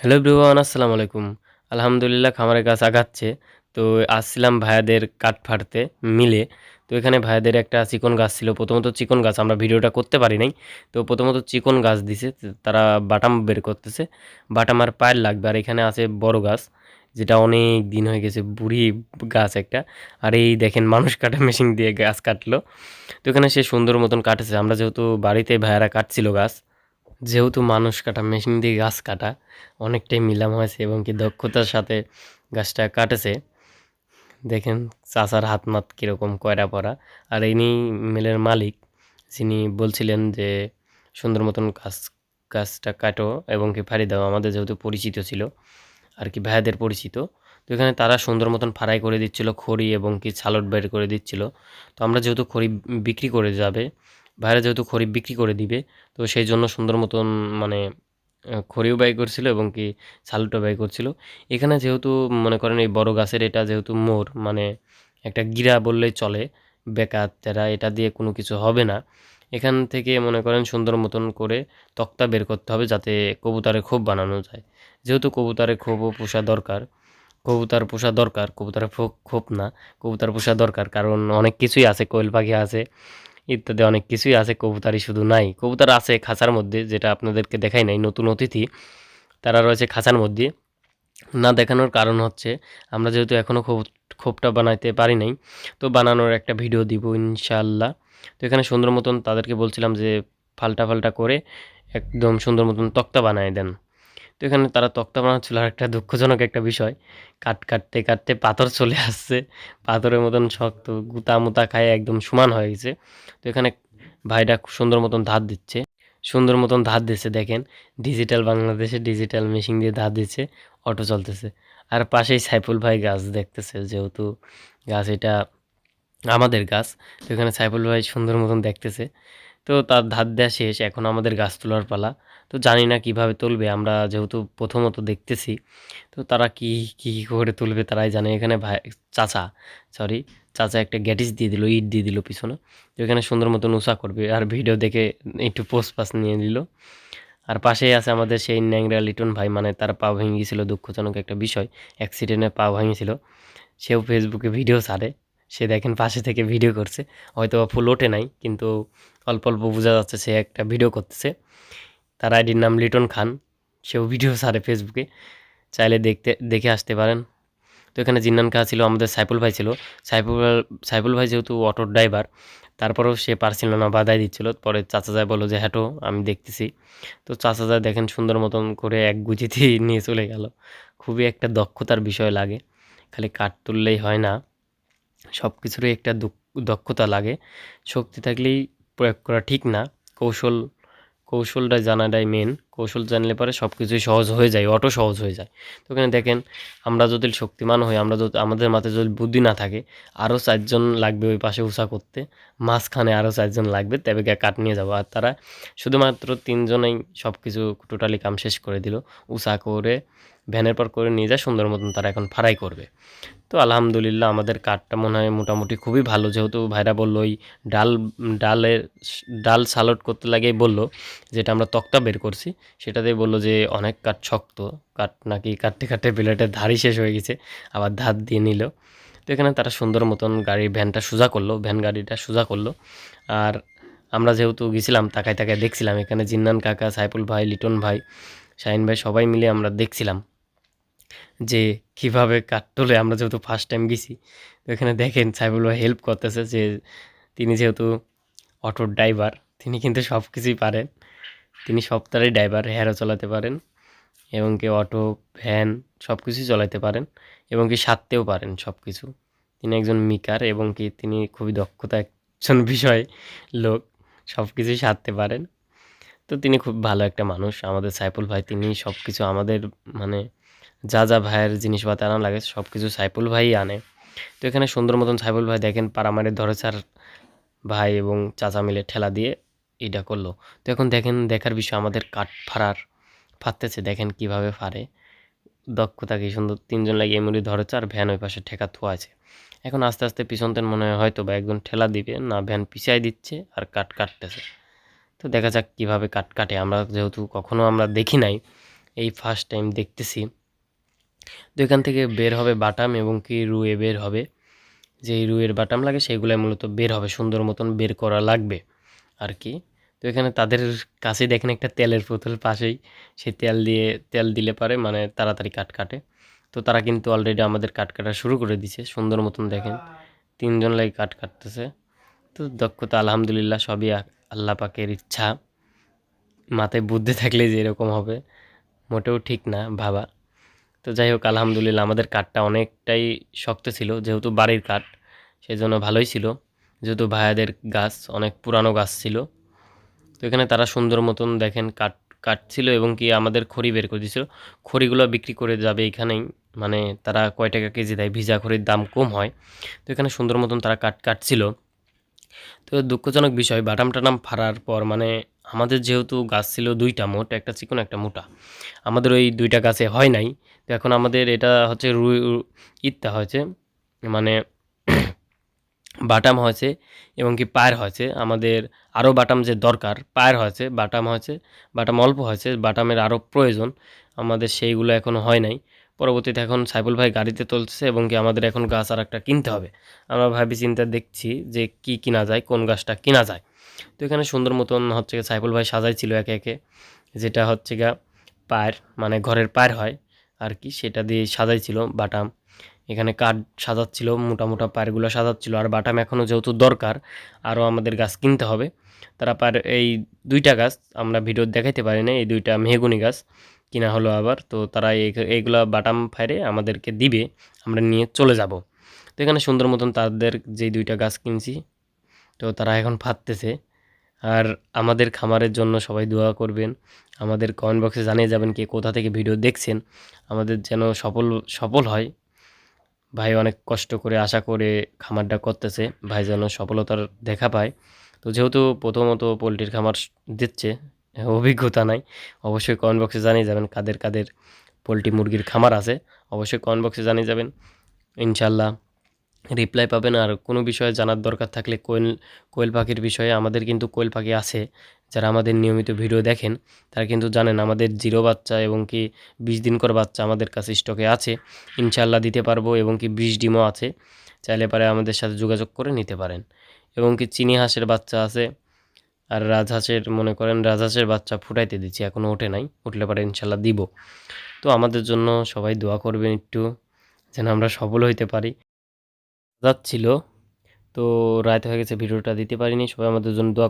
Hello everyone, আসসালামু আলাইকুম। আলহামদুলিল্লাহ খামারে গাছ আগাচ্ছে। তো আসছিলাম ভাইয়াদের কাঠ ফাড়তে মিলে। তো এখানে ভাইয়াদের একটা চিকন গাছ ছিল। প্রথমত চিকন গাছ আমরা ভিডিওটা করতে পারি নাই। তো প্রথমত চিকন গাছ দিছে। তারা বাটাম বের করতেছে। বাটাম আর পায়ের লাগবে। আর এখানে আছে বড় গাছ, যেটা অনেক দিন হয়ে গেছে, বুড়ি গাছ একটা। আর এই দেখেন মানুষ কাটা মেশিন দিয়ে গাছ কাটলো। তো এখানে সে সুন্দর মতন কাটেছে। আমরা যেহেতু বাড়িতে ভাইয়ারা কাটছিল গাছ, যেহেতু মানুষ কাটা মেশিন দিয়ে গাছ কাটা অনেকটাই মিলাম হয়েছে এবং কি দক্ষতার সাথে গাছটা কাটেছে। দেখেন চাচার হাত মাত কীরকম কয়রা পড়া। আর ইনি মিলের মালিক, যিনি বলছিলেন যে সুন্দর মতন গাছটা কাটো এবং কি ফাড়ি দাও, আমাদের যেহেতু পরিচিত ছিল আর কি, ভাইয়াদের পরিচিত। তো এখানে তারা সুন্দর মতন ফাড়াই করে দিচ্ছিল খড়ি এবং কি ছালট বের করে দিচ্ছিল। তো আমরা যেহেতু খড়ি বিক্রি করে যাবে, ভাইরা যেহেতু খড়ি বিক্রি করে দিবে, তো সেই জন্য সুন্দর মতন মানে খড়িও ব্যয় করছিল এবং কি ছালটাও ব্যয় করছিল। এখানে যেহেতু মনে করেন এই বড় গাছের এটা যেহেতু মোড়, মানে একটা গিরা বললেই চলে, বেকার তেরা, এটা দিয়ে কোনো কিছু হবে না। এখান থেকে মনে করেন সুন্দর মতন করে তক্তা বের করতে হবে, যাতে কবুতরের খোপ বানানো যায়। যেহেতু কবুতরের খোপও পোষা দরকার, কবুতরের খোপ না, কবুতর পোষা দরকার, কারণ অনেক কিছুই আছে, কোয়েল পাখি আছে ইত্যাদি অনেক কিছুই আছে, কবুতরই শুধু নাই। কবুতর আছে খাঁচার মধ্যে, যেটা আপনাদেরকে দেখাই নাই, নতুন অতিথি তারা রয়েছে খাঁচার মধ্যে। না দেখানোর কারণ হচ্ছে আমরা যেহেতু এখনও খোপটা বানাইতে পারি নাই, তো বানানোর একটা ভিডিও দিব ইনশাআল্লাহ। তো এখানে সুন্দর মতন তাদেরকে বলছিলাম যে ফাল্টা ফাল্টা করে একদম সুন্দর মতন তক্তা বানায় দেন। তো এখানে তারা তক্তা বানাচ্ছিল। আর একটা দুঃখজনক একটা বিষয়, কাটতে কাটতে পাথর চলে আসছে, পাথরের মতন শক্ত, গুতা মুতা খায় একদম সমান হয়ে গেছে। তো এখানে ভাইটা সুন্দর মতন ধার দিচ্ছে, সুন্দর মতন ধার দিচ্ছে। দেখেন ডিজিটাল বাংলাদেশে ডিজিটাল মেশিন দিয়ে ধার দিচ্ছে, অটো চলতেছে। আর পাশেই সাইফুল ভাই গাছ দেখতেছে, যেহেতু গাছ এটা আমাদের গাছ। তো এখানে সাইফুল ভাই সুন্দর মতন দেখতেছে। তো তার ধার দেওয়া শেষ, এখন আমাদের গাছ তোলার পালা। তো জানি না কিভাবে তুলবে, আমরা যেহেতু প্রথমত দেখতেছি, তো তারা কি করে তুলবে তারাই জানে। এখানে ভাই চাচা সরি চাচা একটা গ্যাটিস দিয়ে দিল, ইট দিয়ে দিল পিছনে। তো এখানে সুন্দর মতন উঁচা করবে, আর ভিডিও দেখে একটু পোস্ট পাস নিয়ে নিল। আর পাশেই আছে আমাদের সেই ন্যাংরা লিটন ভাই, মানে তার পা ভেঙে গেছিলো, দুঃখজনক একটা বিষয়, অ্যাক্সিডেন্টে পা ভেঙেছিল। সেও ফেসবুকে ভিডিও ছাড়ে, সে দেখেন পাশে থেকে ভিডিও করছে, হয়তো ফুল ওঠে নাই, কিন্তু অল্প অল্প বোঝা যাচ্ছে সে একটা ভিডিও করতেছে। তার আইডির নাম লিটন খান, সেও ভিডিও ছাড়ে ফেসবুকে, চাইলে দেখে আসতে পারেন। তো এখানে জিন্নান কাহা ছিল, আমাদের সাইফুল ভাই ছিল। সাইফুল সাইফুল ভাই যেহেতু অটোর ড্রাইভার, তারপরেও সে পারছিল না, বাধাই দিচ্ছিল। পরে চাচা যায় বললো যে হ্যাটো আমি দেখতেছি। তো চাচা যায় দেখেন সুন্দর মতন করে এক গুজিতেই নিয়ে চলে গেল। খুবই একটা দক্ষতার বিষয় লাগে, খালি কাঠ তুললেই হয় না, সব কিছুরই একটা দক্ষতা লাগে। শক্তি থাকলেই প্রয়োগ করা ঠিক না, কৌশল কৌশলটা জানাটাই মেন। কৌশল জানলে পরে সব কিছুই সহজ হয়ে যায়, অটো সহজ হয়ে যায়। তো এখানে দেখেন, আমরা যদি শক্তিমান হই, আমরা যদি আমাদের মাথায় যদি বুদ্ধি না থাকে, আরও 4 জন লাগবে ওই পাশে উষা করতে, মাঝখানে আরও 4 জন লাগবে, তবে গিয়ে কাঠ নিয়ে যাবো। আর তারা শুধুমাত্র 3 জনেই সব কিছু টোটালি কাম শেষ করে দিল, উষা করে ভ্যানের পর করে নিয়ে যায় সুন্দর মতন, তারা এখন ফাড়াই করবে। তো আলহামদুলিল্লাহ আমাদের কাঠটা মনে হয় মোটামুটি খুবই ভালো, যেহেতু ভাইরা বললো ওই ডাল ডালের ডাল সালট করতে লাগেই বললো, যেটা আমরা তক্তা বের করছি সেটাতেই বললো যে অনেক কাঠ শক্ত, কাঠ নাকি কাটতে কাটতে প্লেটের ধারই শেষ হয়ে গেছে, আবার ধার দিয়ে নিল। তো এখানে তারা সুন্দর মতন গাড়ির ভ্যানটা সোজা করলো, ভ্যান গাড়িটা সোজা করলো। আর আমরা যেহেতু গেছিলাম, তাকায় তাকায় দেখছিলাম, এখানে জিন্নান কাকা, সাইফুল ভাই, লিটন ভাই, শাহিন ভাই সবাই মিলে আমরা দেখছিলাম যে কিভাবে কাঠ তোলে। আমরা যেহেতু ফার্স্ট টাইম গেছি, তো এখানে দেখেন সাইফুল ভাই হেল্প করতেছে, যে তিনি যেহেতু অটোর ড্রাইভার, তিনি কিন্তু সব কিছুই পারেন, তিনি সপ্তাহের ড্রাইভার, হেয়ারও চালাতে পারেন এবং কি অটো, ভ্যান সব কিছুই চালাতে পারেন এবং কি সারতেও পারেন সব কিছু। তিনি একজন মিকার এবং কি তিনি খুবই দক্ষতা একজন বিষয় লোক, সব কিছুই সারতে পারেন। তো তিনি খুব ভালো একটা মানুষ আমাদের সাইফুল ভাই, তিনি সব কিছু আমাদের মানে যা ভাইয়ের জিনিসপাতি আনা লাগে সব কিছু সাইফুল ভাই আনে। তো এখানে সুন্দর মতন সাইফুল ভাই দেখেন পারামারে ধরেছে, আর ভাই এবং চাচা মিলে ঠেলা দিয়ে এইটা করলো। তো এখন দেখেন দেখার বিষয়, আমাদের কাঠ ফাটতেছে, দেখেন কিভাবে ফাড়ে, দক্ষতা কি সুন্দর, 3 জন লাগে এমনি ধরেছে, আর ভ্যান ওই পাশে ঠেকা থোয়া আছে। এখন আস্তে আস্তে পিছনতেন মনে হয় হয়তো বা একজন ঠেলা দিবে না, ভ্যান পিছাই দিচ্ছে আর কাঠ কাটতেছে। তো দেখা যাক কিভাবে কাট কাটে, আমরা যেহেতু কখনো আমরা দেখি নাই এই ফার্স্ট টাইম দেখতেছি। তো এখান থেকে বের হবে বাটাম এবং কি রুয়ে বের হবে, যেই রুয়ের বাটাম লাগে সেইগুলাই মূলত বের হবে, সুন্দর মতন বের করা লাগবে আর কি। তো এখানে তাদের কাছে দেখেন একটা তেলের বোতল পাশেই, সেই তেল দিলে পারে মানে তাড়াতাড়ি কাট কাটে। তো তারা কিন্তু অলরেডি আমাদের কাট কাটা শুরু করে দিছে সুন্দর মতন, দেখেন 3 জন লাগে কাট কাটতেছে। তো দক্ষতা আলহামদুলিল্লাহ সবই আল্লাহ পাকের ইচ্ছা, মাথায় বুদ্ধি থাকলে যে এরকম হবে মোটেও ঠিক না ভাবা। তো যাই হোক আলহামদুলিল্লাহ আমাদের কাঠটা অনেকটাই শক্ত ছিল, যেহেতু বাড়ির কাঠ সেই জন্য ভালোই ছিল, যেহেতু ভাইয়াদের গাছ অনেক পুরানো গাছ ছিল। তো এখানে তারা সুন্দর মতন দেখেন কাটছিল এবং কি আমাদের খড়ি বের করে দিয়েছিল, খড়িগুলো বিক্রি করে যাবে এখানেই, মানে তারা কয় টাকা কেজি দেয়, ভিজা খড়ির দাম কম হয়। তো এখানে সুন্দর মতন তারা কাটছিল। তো দুঃখজনক বিষয়, বাটাম টাটাম ফাড়ার পর মানে আমাদের যেহেতু গাছ ছিল 2টা, মোট একটা চিকন একটা মোটা, আমাদের ওই 2টা গাছে হয় নাই। তো এখন আমাদের এটা হচ্ছে ইত্যা হয়েছে, মানে বাটাম হয়েছে এবং কি পায়ের হয়েছে, আমাদের আরও বাটাম যে দরকার, পায়ের হয়েছে, বাটাম হয়েছে, বাটাম অল্প হয়েছে, বাটামের আরও প্রয়োজন আমাদের, সেইগুলো এখনও হয় নাই। পরবর্তীতে এখন সাইফুল ভাই গাড়িতে তুলছে এবং কি আমাদের এখন গাছ আর একটা কিনতে হবে। আমরা ভাবি চিন্তা দেখছি যে কি কিনা যায়, কোন গাছটা কিনা যায়। তো এখানে সুন্দর মতন হচ্ছে সাইফুল ভাই সাজাইছিল একে একে, যেটা হচ্ছে গা পায়ের মানে ঘরের পায়ের হয় আর কি, সেটা দিয়ে সাজাইছিল বাটাম। এখানে কাঠ সাজাচ্ছিল, মোটা মোটা পায়েরগুলো সাজাচ্ছিল, আর বাটাম এখনও যেহেতু দরকার আরও আমাদের গাছ কিনতে হবে। তারা এই 2টা গাছ আমরা ভিডিও দেখাইতে পারি না, এই 2টা মেহগুনি গাছ কিনা হলো আবার। তো তারা এইগুলা বাটাম ফাইরে আমাদেরকে দিবে, আমরা নিয়ে চলে যাব। তো এখানে সুন্দর মতন তাদের যেই 2টা গাছ কিনছি, তো তারা এখন ফাটতেছে। আর আমাদের খামারের জন্য সবাই দোয়া করবেন, আমাদের কমেন্ট বক্সে জানিয়ে যাবেন কে কোথা থেকে ভিডিও দেখছেন, আমাদের যেন সফল হয়। ভাই অনেক কষ্ট করে আশা করে খামারটা করতেছে, ভাই যেন সফলতার দেখা পায়। তো যেহেতু প্রথমত পোলট্রির খামার দিচ্ছে, অভিজ্ঞতা নাই, অবশ্যই কমেন্ট বক্সে জানিয়ে যাবেন কাদের কাদের পোলট্রি মুরগির খামার আছে, অবশ্যই কমেন্ট বক্সে জানিয়ে যাবেন, ইনশাল্লাহ রিপ্লাই পাবেন। আর কোনো বিষয়ে জানার দরকার থাকলে কোয়েল পাখির বিষয়ে, আমাদের কিন্তু কোয়েল পাখি আছে, যারা আমাদের নিয়মিত ভিডিও দেখেন তারা কিন্তু জানেন আমাদের 0 বাচ্চা এবং কি 20 দিন করে বাচ্চা আমাদের কাছে স্টকে আছে, ইনশাল্লাহ দিতে পারবো। এবং কি 20 ডিমও আছে, চাইলে পারে আমাদের সাথে যোগাযোগ করে নিতে পারেন। এবং কি চিনি হাঁসের বাচ্চা আছে, আর রাজহাঁসের মনে করেন রাজহাঁসের বাচ্চা ফুটাইতে দিচ্ছি, এখনও ওঠে নাই, উঠলে পারে ইনশাল্লাহ দিব। তো আমাদের জন্য সবাই দোয়া করবেন একটু, যেন আমরা সফল হইতে পারি। যাচ্ছিল, তো রাত হয়ে গেছে, ভিডিওটা দিতে পারিনি, সবাই আমাদের জন্য দোয়া